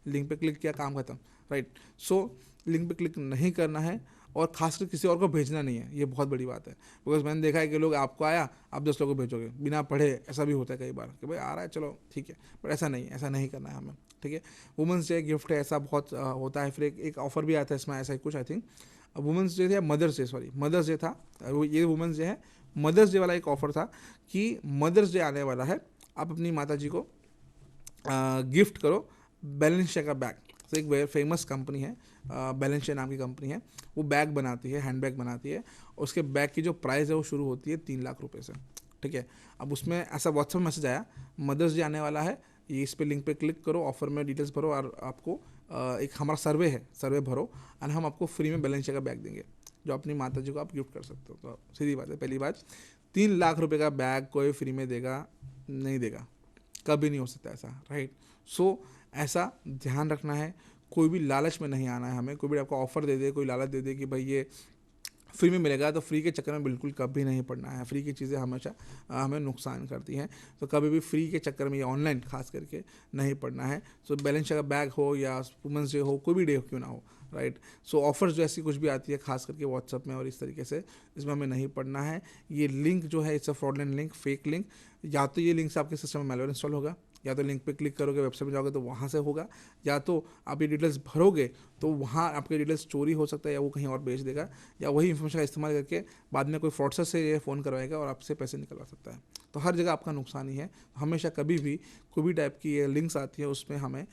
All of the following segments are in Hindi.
लिंक पे क्लिक किया, काम खत्म, राइट। सो लिंक पे क्लिक नहीं करना है और खासकर किसी और को भेजना नहीं है, ये बहुत बड़ी बात है। बिकॉज मैंने देखा है कि लोग, आपको आया, आप 10 लोगों को भेजोगे बिना पढ़े, ऐसा भी होता है कई बार कि भाई आ रहा है चलो ठीक है, बट ऐसा नहीं, ऐसा नहीं करना है हमें, ठीक है। वुमेंस डे गिफ्ट है, ऐसा बहुत होता है। फिर एक ऑफर भी आता है इसमें, ऐसा ही कुछ, आई थिंक वुमेंस डे था, mother's day, sorry mother's day था, ये वुमेंस डे है। मदर्स डे वाला एक ऑफर था कि मदर्स डे आने वाला है, आप अपनी माता जी को गिफ्ट करो बैलेंशिया का बैग। तो एक वेरी फेमस कंपनी है, बैलेंशिया नाम की कंपनी है, वो बैग बनाती है, हैंड बैग बनाती है। उसके बैग की जो प्राइस है वो शुरू होती है 3 लाख रुपए से, ठीक है। अब उसमें ऐसा व्हाट्सएप मैसेज आया, मदर्स डे आने वाला है, ये इस पे लिंक पे क्लिक करो, ऑफर में डिटेल्स भरो और आपको एक हमारा सर्वे है, सर्वे भरो और हम आपको फ्री में बैलेंशिया का बैग देंगे, जो अपनी माता जी को आप गिफ्ट कर सकते हो। तो सीधी बात है, पहली बात, 3 लाख रुपए का बैग कोई फ्री में देगा नहीं, देगा, कभी नहीं हो सकता ऐसा, राइट। सो ऐसा ध्यान रखना है, कोई भी लालच में नहीं आना है हमें। कोई भी आपको ऑफर दे दे, कोई लालच दे दे कि भाई ये फ्री में मिलेगा, तो फ्री के चक्कर में बिल्कुल कभी नहीं पड़ना है। फ्री की चीज़ें हमेशा हमें नुकसान करती हैं, तो कभी भी फ्री के चक्कर में या ऑनलाइन खास करके नहीं पड़ना है। सो बैलेंस का बैग हो या वुमेंस डे हो, कोई भी डे हो क्यों ना हो, राइट। सो ऑफर्स जो ऐसी कुछ भी आती है खास करके व्हाट्सअप में और इस तरीके से, इसमें हमें नहीं पढ़ना है। ये लिंक जो है, it's a fraudulent link, fake link. या तो ये लिंक से आपके सिस्टम में मैलवेयर इंस्टॉल होगा, या तो लिंक पे क्लिक करोगे, वेबसाइट में जाओगे तो वहाँ से होगा, या तो आप ये डिटेल्स भरोगे तो वहाँ आपके डिटेल्स चोरी हो सकता है, या वो कहीं और बेच देगा, या वही इन्फॉर्मेशन का इस्तेमाल करके बाद में कोई फ्रॉडस्टर से ये फ़ोन करवाएगा और आपसे पैसे निकलवा सकता है। तो हर जगह आपका नुकसान ही है। हमेशा कभी भी कोई भी टाइप की ये लिंक्स आती है उसमें हमें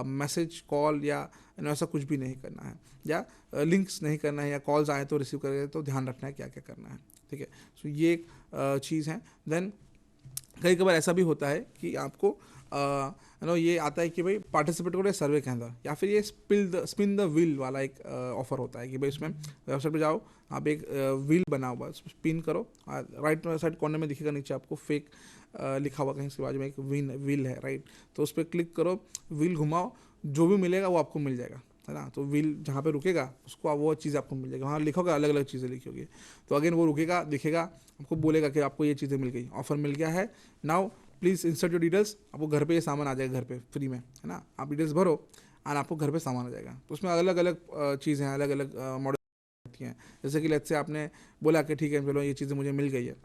मैसेज, कॉल या ऐसा कुछ भी नहीं करना है, या लिंक्स नहीं करना है, या कॉल्स आए तो रिसीव करें तो ध्यान रखना है क्या क्या करना है, ठीक है। सो ये एक चीज़ है। देन कई बार ऐसा भी होता है कि आपको ये आता है कि भाई पार्टिसिपेट करो सर्वे के अंदर, या फिर ये स्पिन द व्हील वाला एक ऑफर होता है कि भाई इसमें वेबसाइट पे जाओ, आप एक व्हील बना हुआ स्पिन करो, राइट साइड कॉर्नर में दिखेगा नीचे आपको फेक लिखा हुआ कहीं इसके बाजू में एक व्हील है, राइट। तो उस पर क्लिक करो, व्हील घुमाओ, जो भी मिलेगा वो आपको मिल जाएगा, है ना। तो व्हील जहाँ पे रुकेगा उसको वो चीज़ आपको मिल जाएगी, वहाँ लिखोगे अलग अलग चीज़ें लिखी होगी, तो अगेन वो रुकेगा, दिखेगा, आपको बोलेगा कि आपको ये चीज़ें मिल गई, ऑफर मिल गया है, now please insert your details. आपको घर पे ये सामान आ जाएगा, घर पे फ्री में, है ना। आप डिटेल्स भरो और आपको घर पे सामान आ जाएगा। तो उसमें अलग अलग चीज़ें हैं, अलग अलग मॉडल होती हैं। जैसे कि लेट्स से आपने बोला कि ठीक है चलो ये चीज़ें मुझे मिल गई है,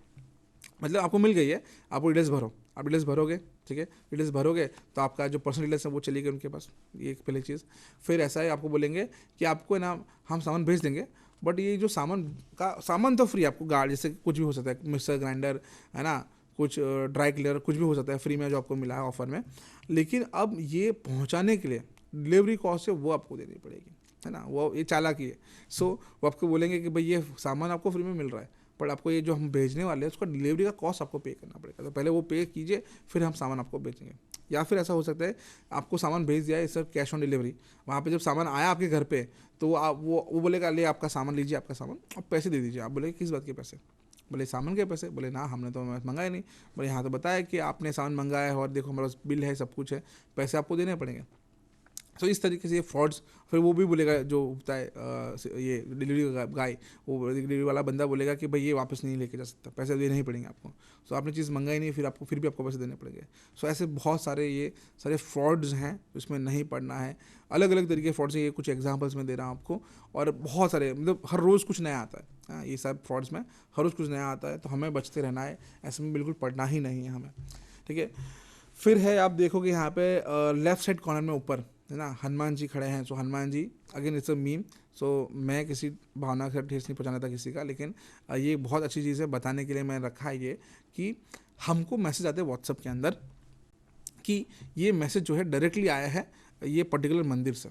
मतलब आपको मिल गई है, आपको डिटेल्स भरो, आप डिटेल्स भरोगे, ठीक है, डिटेल्स भरोगे तो आपका जो पर्सनल डिटेल्स है वो चली गई उनके पास, ये एक पहली चीज़। फिर ऐसा है, आपको बोलेंगे कि आपको ना हम सामान भेज देंगे, बट ये जो सामान तो फ्री, आपको गार्ड जैसे कुछ भी हो सकता है, मिक्सर ग्राइंडर, है ना, कुछ ड्राई क्लीनर, कुछ भी हो सकता है फ्री में जो आपको मिला है ऑफर में। लेकिन अब ये पहुंचाने के लिए डिलीवरी कॉस्ट है वो आपको देनी पड़ेगी, है ना, वो ये चालाकी है। सो वो आपको बोलेंगे कि भाई ये सामान आपको फ्री में मिल रहा है, बट आपको ये जो हम भेजने वाले हैं उसका डिलीवरी का कॉस्ट आपको पे करना पड़ेगा, तो पहले वो पे कीजिए, फिर हम सामान आपको भेजेंगे। या फिर ऐसा हो सकता है आपको सामान भेज दिया है सर कैश ऑन डिलीवरी, वहाँ पे जब सामान आया आपके घर पे तो आप वो बोलेगा ले आपका सामान लीजिए, आपका सामान, आप पैसे दे दीजिए। आप बोले किस बात के पैसे? बोले सामान के पैसे। बोले ना हमने तो मंगाया नहीं। बोले यहाँ तो बताया कि आपने सामान मंगाया है और देखो हमारे पास बिल है, सब कुछ है, पैसे आपको देने पड़ेंगे। तो इस तरीके से ये फ्रॉड्स। फिर वो भी बोलेगा जो होता है ये डिलीवरी गाय, वो डिलीवरी वाला बंदा बोलेगा कि भाई ये वापस नहीं लेके जा सकता, पैसे देने ही पड़ेंगे आपको। सो आपने चीज़ मंगाई नहीं, फिर भी आपको पैसे देने पड़ेंगे। सो ऐसे बहुत सारे ये सारे फ्रॉड्स हैं, इसमें नहीं पड़ना है। अलग अलग तरीके के फ्रॉड्स हैं, ये कुछ एग्जांपल्स मैं दे रहा हूँ आपको, और बहुत सारे, मतलब हर रोज़ कुछ नया आता है। हाँ, ये सब फ्रॉड्स में हर रोज़ कुछ नया आता है, तो हमें बचते रहना है, ऐसे में बिल्कुल पढ़ना ही नहीं है हमें, ठीक है। फिर है, आप देखोगे यहाँ पे लेफ्ट साइड कॉर्नर में ऊपर, है ना, हनुमान जी खड़े हैं। सो Hanuman ji again it's a meme. सो मैं किसी भावना से ठेस नहीं पहुँचाना था किसी का, लेकिन ये बहुत अच्छी चीज़ है बताने के लिए मैंने रखा है ये, कि हमको मैसेज आते हैं व्हाट्सएप के अंदर कि ये मैसेज जो है डायरेक्टली आया है ये पर्टिकुलर मंदिर से,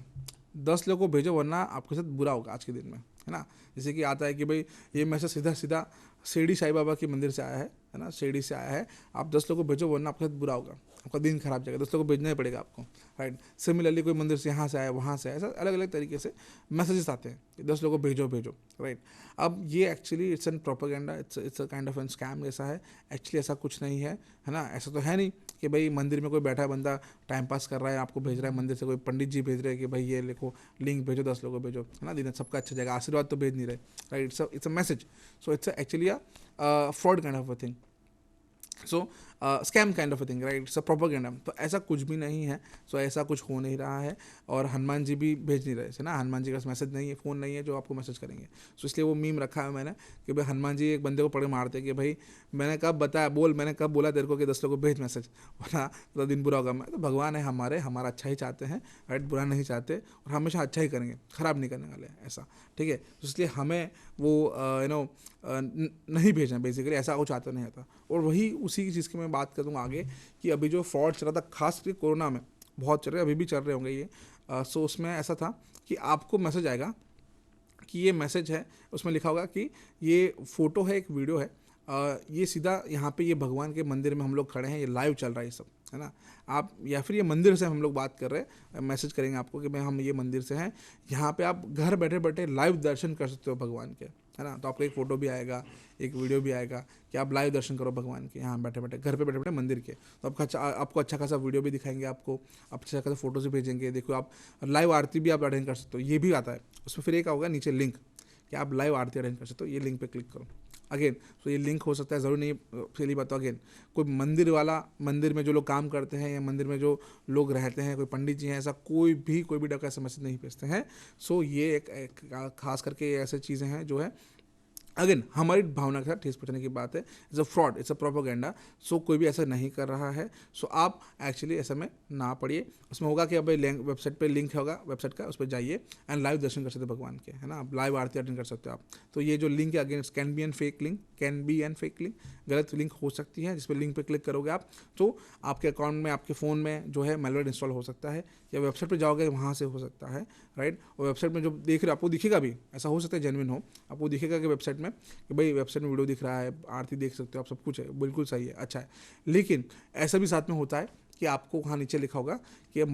10 लोगों को भेजो वरना आपके साथ बुरा होगा आज के दिन में, है ना। जैसे कि आता है कि भाई ये मैसेज सीधा सीधा शिरडी साई बाबा के मंदिर से आया है ना, शिरडी से आया है, आप 10 लोगों को भेजो वरना आपके साथ बुरा होगा, आपका दिन खराब जाएगा, 10 लोगों को भेजना ही पड़ेगा आपको, राइट। सिमिलरली कोई मंदिर से यहाँ से आया, वहाँ से आया, ऐसा अलग अलग तरीके से मैसेजेस आते हैं कि 10 लोगों को भेजो, राइट। अब ये actually it's an propaganda, it's a kind of an scam जैसा है। एक्चुअली ऐसा कुछ नहीं है ना, ऐसा तो है नहीं कि भाई मंदिर में कोई बैठा है बंदा टाइम पास कर रहा है, आपको भेज रहा है मंदिर से कोई पंडित जी भेज रहे हैं कि भाई ये लिखो लिंक भेजो, 10 लोगों को भेजो, है ना, दिन सबका अच्छा जाएगा, आशीर्वाद तो भेज नहीं रहे, right. It's a message. So it's actually a fraud kind of a thing. So scam kind of a thing, right, it's a propaganda. तो ऐसा कुछ भी नहीं है। सो ऐसा कुछ हो नहीं रहा है, और हनुमान जी भी भेज नहीं रहे थे ना, हनुमान जी का मैसेज नहीं है, फ़ोन नहीं है जो आपको मैसेज करेंगे। सो इसलिए वो मीम रखा है मैंने कि भाई हनुमान जी एक बंदे को पड़े मारते कि भाई मैंने कब बताया, बोल मैंने कब बोला तेरे को कि 10 लोगों को भेज मैसेज, वरना तो दिन बुरा होगा। मैं तो भगवान है हमारा अच्छा ही चाहते हैं, राइट, बुरा नहीं चाहते, और हमेशा अच्छा ही करेंगे, ख़राब नहीं करने वाले हैं, ऐसा, ठीक है। तो इसलिए हमें वो नहीं भेजना, बेसिकली ऐसा कुछ आता नहीं आता। और वही उसी चीज़ की मैं बात करूँगा आगे, कि अभी जो फ्रॉड चल रहा था खास करके कोरोना में बहुत चल रहे, अभी भी चल रहे होंगे ये। सो उसमें ऐसा था कि आपको मैसेज आएगा कि ये मैसेज है, उसमें लिखा होगा कि ये फ़ोटो है, एक वीडियो है, ये सीधा यहाँ पे ये भगवान के मंदिर में हम लोग खड़े हैं, ये लाइव चल रहा है ये सब, है ना। आप या फिर ये मंदिर से हम लोग बात कर रहे हैं, मैसेज करेंगे आपको कि भाई हम ये मंदिर से हैं, यहाँ पे आप घर बैठे बैठे लाइव दर्शन कर सकते हो भगवान के, है ना। तो आपको एक फ़ोटो भी आएगा, एक वीडियो भी आएगा कि आप लाइव दर्शन करो भगवान के, यहाँ बैठे बैठे घर पे बैठे बैठे मंदिर के। तो आपको अच्छा खासा वीडियो भी दिखाएंगे, आपको अच्छा खासा फोटोज भी भेजेंगे, देखो आप लाइव आरती भी आप अटेंड कर सकते हो, ये भी आता है उसमें। फिर एक होगा नीचे लिंक कि आप लाइव आरती अटेंड कर सकते हो, ये लिंक पे क्लिक करो। अगेन तो ये लिंक हो सकता है, ज़रूरी नहीं, पहली बात तो अगेन कोई मंदिर वाला, मंदिर में जो लोग काम करते हैं या मंदिर में जो लोग रहते हैं, कोई पंडित जी हैं, ऐसा कोई भी टाइप का ऐसा मैसेज नहीं भेजते हैं। सो ये एक खास करके ऐसे चीज़ें हैं जो है अगेन हमारी भावना के साथ ठेस पहुंचाने की बात है। It's a fraud, it's a propaganda. So कोई भी ऐसा नहीं कर रहा है। सो आप एक्चुअली ऐसा में ना पढ़िए। उसमें होगा कि अब वेबसाइट पे लिंक होगा वेबसाइट का, उस पर जाइए एंड लाइव दर्शन कर सकते हैं भगवान के, है ना। आप लाइव आरती अटेंड कर सकते हो आप। तो ये जो लिंक है again can be an fake link, can be an fake link, गलत लिंक हो सकती है, जिस पर लिंक पे क्लिक करोगे आप तो आपके अकाउंट में, आपके फ़ोन में जो है मैलवेयर इंस्टॉल हो सकता है, या वेबसाइट पर जाओगे वहाँ से हो सकता है, राइट। और वेबसाइट में जो देख रहे हो आपको दिखेगा भी, ऐसा हो सकता है जेन्युइन हो, आपको दिखेगा कि वेबसाइट में कि भाई वेबसाइट में वीडियो दिख रहा है, आरती देख सकते हो आप, सब कुछ है, बिल्कुल सही है, अच्छा है। लेकिन ऐसा भी साथ में होता है कि आपको वहाँ नीचे लिखा होगा कि अब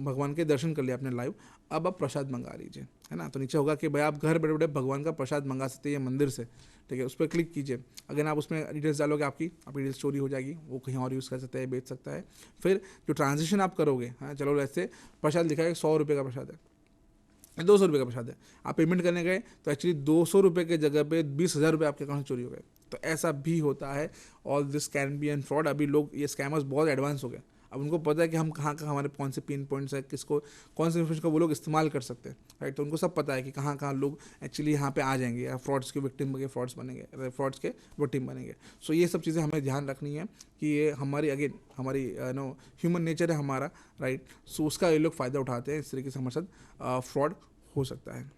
भगवान के दर्शन कर लिया आपने लाइव, अब आप प्रसाद मंगा लीजिए, है ना। तो नीचे होगा कि भाई आप घर बैठे बैठे भगवान का प्रसाद मंगा सकते हैं मंदिर से, ठीक है। उस पर क्लिक कीजिए। अगर आप उसमें डिटेल्स डालोगे आपकी डिटेल्स चोरी हो जाएगी, वो कहीं और यूज़ कर सकता है, बेच सकता है। फिर जो ट्रांजेक्शन आप करोगे, हाँ चलो ऐसे प्रसाद लिखा है 100 रुपये का प्रसाद है, 200 रुपये का प्रसाद है, आप पेमेंट करने गए तो एक्चुअली 200 रुपये के जगह पे 20,000 रुपये आपके अकाउंट से चोरी हो गए। तो ऐसा भी होता है। All this can be an fraud. अभी लोग ये स्कैमर्स बहुत एडवांस हो गए, अब उनको पता है कि हम कहाँ कहाँ हमारे कौन से पिन पॉइंट्स है, किसको कौन से इन्फॉर्मेशन को वो लोग इस्तेमाल कर सकते हैं, राइट। तो उनको सब पता है कि कहाँ कहाँ लोग एक्चुअली यहाँ पे आ जाएंगे या फ्रॉड्स के विक्टिम बनेंगे, फ्रॉड्स के विक्टिम बनेंगे। सो ये सब चीज़ें हमें ध्यान रखनी है कि ये हमारी अगेन हमारी ह्यूमन नेचर है हमारा, राइट। सो उसका ये लोग फ़ायदा उठाते हैं, इस तरीके से हमारे साथ फ्रॉड हो सकता है।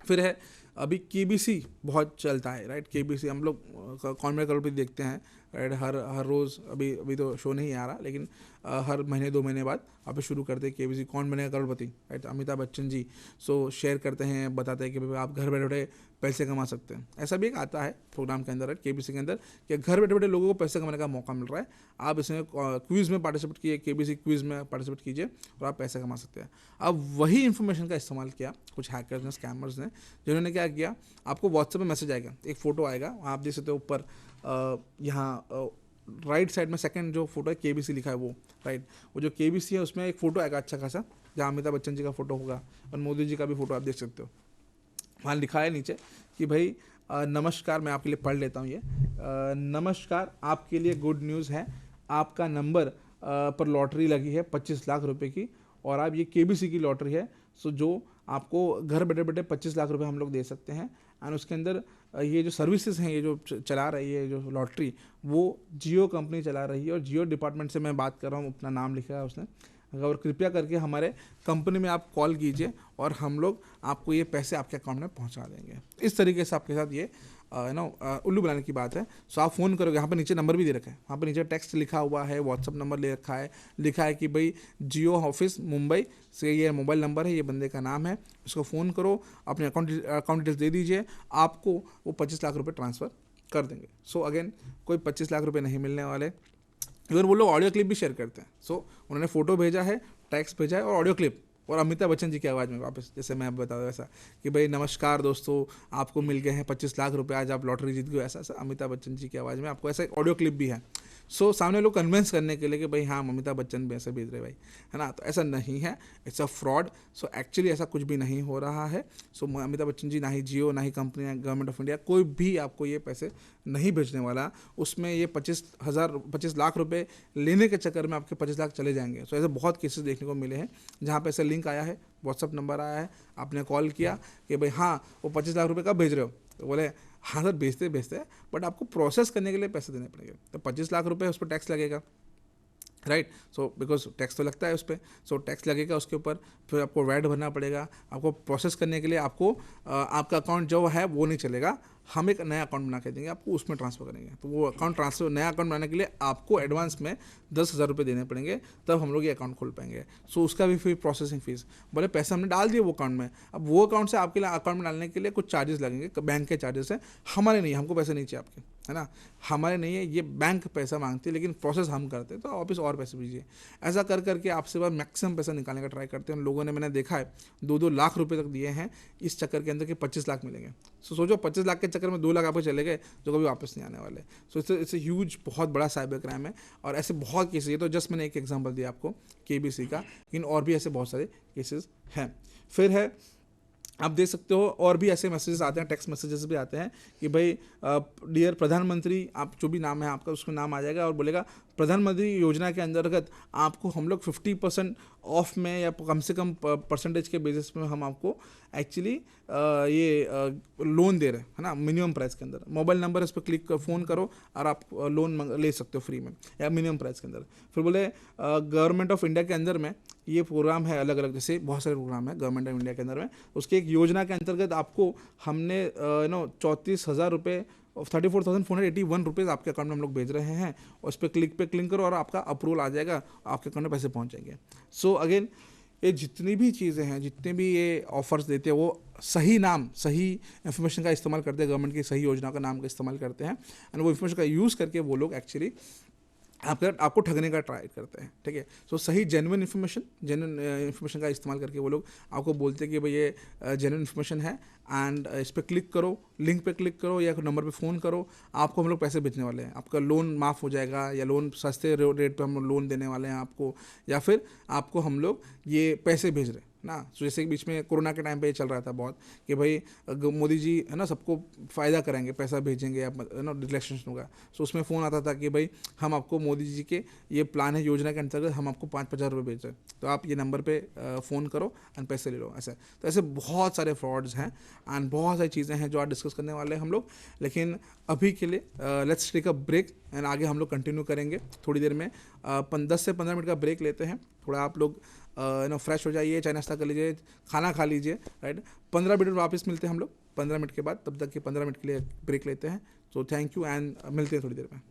फिर है अभी केबीसी बहुत चलता है, राइट। केबीसी हम लोग कौन बनेगा करोड़पति देखते हैं, राइट। हर रोज़ अभी तो शो नहीं आ रहा, लेकिन हर महीने 2 महीने बाद आप शुरू करते हैं केबीसी कौन बनेगा करोड़पति, राइट। अमिताभ बच्चन जी सो शेयर करते हैं, बताते हैं कि भाई आप घर बैठे बैठे पैसे कमा सकते हैं। ऐसा भी एक आता है प्रोग्राम के अंदर, केबीसी के अंदर, कि घर बैठे बैठे लोगों को पैसे कमाने का मौका मिल रहा है। आप इसमें क्विज़ में पार्टिसिपेट कीजिए, केबीसी क्विज़ में पार्टिसिपेट कीजिए और आप पैसे कमा सकते हैं। अब वही इन्फॉर्मेशन का इस्तेमाल किया कुछ हैकर्स ने, स्कैमर्स ने, जिन्होंने क्या किया, आपको व्हाट्सएप में मैसेज आएगा, एक फ़ोटो आएगा, आप देख सकते हो ऊपर यहाँ राइट साइड में सेकंड जो फोटो है केबीसी लिखा है वो, राइट। वो जो केबीसी है उसमें एक फ़ोटो आएगा अच्छा खासा, जहाँ अमिताभ बच्चन जी का फ़ोटो होगा और मोदी जी का भी फ़ोटो आप देख सकते हो। वहाँ लिखा है नीचे कि भाई नमस्कार, मैं आपके लिए पढ़ लेता हूँ ये। नमस्कार, आपके लिए गुड न्यूज़ है, आपका नंबर पर लॉटरी लगी है 25 लाख रुपए की, और आप ये केबीसी की लॉटरी है। सो जो आपको घर बैठे बैठे 25 लाख रुपए हम लोग दे सकते हैं। एंड उसके अंदर ये जो सर्विसेज हैं, ये जो चला रही है जो लॉटरी, वो जियो कंपनी चला रही है। और जियो डिपार्टमेंट से मैं बात कर रहा हूँ, अपना नाम लिखा है उसने। अगर कृपया करके हमारे कंपनी में आप कॉल कीजिए और हम लोग आपको ये पैसे आपके अकाउंट में पहुंचा देंगे। इस तरीके से आपके साथ ये उल्लू बनाने की बात है। सो आप फ़ोन करोगे, यहाँ पर नीचे नंबर भी दे रखा है, वहाँ पर नीचे टेक्स्ट लिखा हुआ है, व्हाट्सअप नंबर ले रखा है, लिखा है कि भाई जियो ऑफिस मुंबई से ये मोबाइल नंबर है, ये बंदे का नाम है, उसको फ़ोन करो, अपने अकाउंट डिटेल्स दे दीजिए, आपको वो 25 लाख रुपये ट्रांसफ़र कर देंगे। सो अगेन कोई 25 लाख रुपये नहीं मिलने वाले। इवन वो लोग ऑडियो क्लिप भी शेयर करते हैं। सो उन्होंने फ़ोटो भेजा है, टेक्स्ट भेजा है और ऑडियो क्लिप, और अमिताभ बच्चन जी की आवाज़ में वापस, जैसे मैं बता दूँ वैसा कि भाई नमस्कार दोस्तों, आपको मिल गए हैं 25 लाख रुपए, आज आप लॉटरी जीत गए, ऐसा ऐसा अमिताभ बच्चन जी की आवाज़ में आपको ऐसा एक ऑडियो क्लिप भी है। सो सामने लोग कन्विंस करने के लिए कि भाई हाँ अमिताभ बच्चन भी ऐसे भेज रहे भाई, है ना, तो ऐसा नहीं है, it's a fraud. So actually ऐसा कुछ भी नहीं हो रहा है। सो अमिताभ बच्चन जी, ना ही जियो, ना ही कंपनी, गवर्नमेंट ऑफ इंडिया, कोई भी आपको ये पैसे नहीं भेजने वाला। उसमें ये 25 लाख रुपए लेने के चक्कर में आपके 25 लाख चले जाएंगे। सो ऐसे बहुत केसेस देखने को मिले हैं जहाँ पे ऐसे लिंक आया है, व्हाट्सअप नंबर आया है, आपने कॉल किया कि भाई हाँ वो 25 लाख रुपए कब भेज रहे हो, तो बोले हाँ सर भेजते हैं, बट आपको प्रोसेस करने के लिए पैसे देने पड़ेंगे। तो 25 लाख रुपए उस पर टैक्स लगेगा, राइट। सो बिकॉज टैक्स तो लगता है उस पर, सो टैक्स लगेगा उसके ऊपर, फिर आपको वैट भरना पड़ेगा। आपको प्रोसेस करने के लिए आपको आपका अकाउंट जो है वो नहीं चलेगा, हम एक नया अकाउंट बना के देंगे आपको, उसमें ट्रांसफर करेंगे। तो वो अकाउंट ट्रांसफर, नया अकाउंट बनाने के लिए आपको एडवांस में 10,000 रुपये देने पड़ेंगे, तब हम लोग ये अकाउंट खोल पाएंगे। सो उसका भी फिर प्रोसेसिंग फीस, बोले पैसे हमने डाल दिए वो अकाउंट में, अब वो अकाउंट से आपके लिए अकाउंट में डालने के लिए कुछ चार्जेस लगेंगे, बैंक के चार्जेस है, हमारे नहीं, हमको पैसे नहीं चाहिए आपके, है ना, हमारे नहीं है, ये बैंक पैसा मांगती है, लेकिन प्रोसेस हम करते हैं, तो वापस और पैसे दीजिए। ऐसा कर करके आपसे बार मैक्सिमम पैसा निकालने का ट्राई करते हैं लोगों ने। मैंने देखा है 2-2 लाख रुपए तक दिए हैं इस चक्कर के अंदर कि 25 लाख मिलेंगे। सो सोचो 25 लाख के चक्कर में 2 लाख आपको चले गए जो कभी वापस नहीं आने वाले। सो इट्स ह्यूज, बहुत बड़ा साइबर क्राइम है, और ऐसे बहुत केसेस, ये तो जस्ट मैंने एक एग्जांपल दिया आपको केबीसी का, लेकिन और भी ऐसे बहुत सारे केसेस हैं। फिर है, आप देख सकते हो और भी ऐसे मैसेजेस आते हैं, टेक्स्ट मैसेजेस भी आते हैं कि भाई डियर प्रधानमंत्री, आप जो भी नाम है आपका उसमें नाम आ जाएगा और बोलेगा प्रधानमंत्री योजना के अंतर्गत आपको हम लोग 50% ऑफ में या कम से कम परसेंटेज के बेसिस में हम आपको एक्चुअली ये लोन दे रहे हैं, है ना, मिनिमम प्राइस के अंदर। मोबाइल नंबर इस पर क्लिक कर, फ़ोन करो और आप लोन ले सकते हो फ्री में या मिनिमम प्राइस के अंदर। फिर बोले गवर्नमेंट ऑफ इंडिया के अंदर में ये प्रोग्राम है, अलग अलग जैसे बहुत सारे प्रोग्राम है गवर्नमेंट ऑफ इंडिया के अंदर में, उसके एक योजना के अंतर्गत आपको हमने 34,000 रुपये, 34,481 रुपीज़ आपके अकाउंट में हम लोग भेज रहे हैं, और उस पर क्लिक करो और आपका अप्रूवल आ जाएगा, आपके अकाउंट में पैसे पहुंच जाएंगे। सो अगेन, ये जितनी भी चीज़ें हैं, जितने भी ये ऑफर्स देते हैं, वो सही नाम, सही इन्फॉर्मेशन का इस्तेमाल करते हैं, गवर्नमेंट की सही योजना का नाम का इस्तेमाल करते हैं, एंड वो इन्फॉर्मेशन का यूज़ करके वो लोग एक्चुअली आपको ठगने का ट्राई करते हैं, ठीक है। सो सही जेन्युइन इन्फॉर्मेशन का इस्तेमाल करके वो लोग आपको बोलते हैं कि भाई ये जेन्युइन इन्फॉर्मेशन है, एंड इस पर क्लिक करो, लिंक पे क्लिक करो या नंबर पे फ़ोन करो, आपको हम लोग पैसे भेजने वाले हैं, आपका लोन माफ़ हो जाएगा, या लोन सस्ते रेट पे हम लोन देने वाले हैं आपको, या फिर आपको हम लोग ये पैसे भेज रहे हैं ना। सो जैसे कि बीच में कोरोना के टाइम पे ये चल रहा था बहुत कि भाई मोदी जी, है ना, सबको फ़ायदा करेंगे, पैसा भेजेंगे, आप है ना, रिलैक्सेशन होगा। सो उसमें फ़ोन आता था कि भाई हम आपको मोदी जी के ये प्लान है, योजना के अंतर्गत हम आपको 5,000 रुपये भेज रहे हैं, तो आप ये नंबर पे फ़ोन करो एंड पैसे ले लो, ऐसा। तो ऐसे बहुत सारे फ्रॉड्स हैं एंड बहुत सारी चीज़ें हैं जो आज डिस्कस करने वाले हैं हम लोग, लेकिन अभी के लिए let's take a break, and आगे हम लोग कंटिन्यू करेंगे थोड़ी देर में। 10 से 15 मिनट का ब्रेक लेते हैं, थोड़ा आप लोग फ्रेश हो जाइए, चाय नाश्ता कर लीजिए, खाना खा लीजिए, राइट। 15 मिनट वापस मिलते हैं हम लोग 15 मिनट के बाद, तब तक के 15 मिनट के लिए ब्रेक लेते हैं। सो थैंक यू एंड मिलते हैं थोड़ी देर में।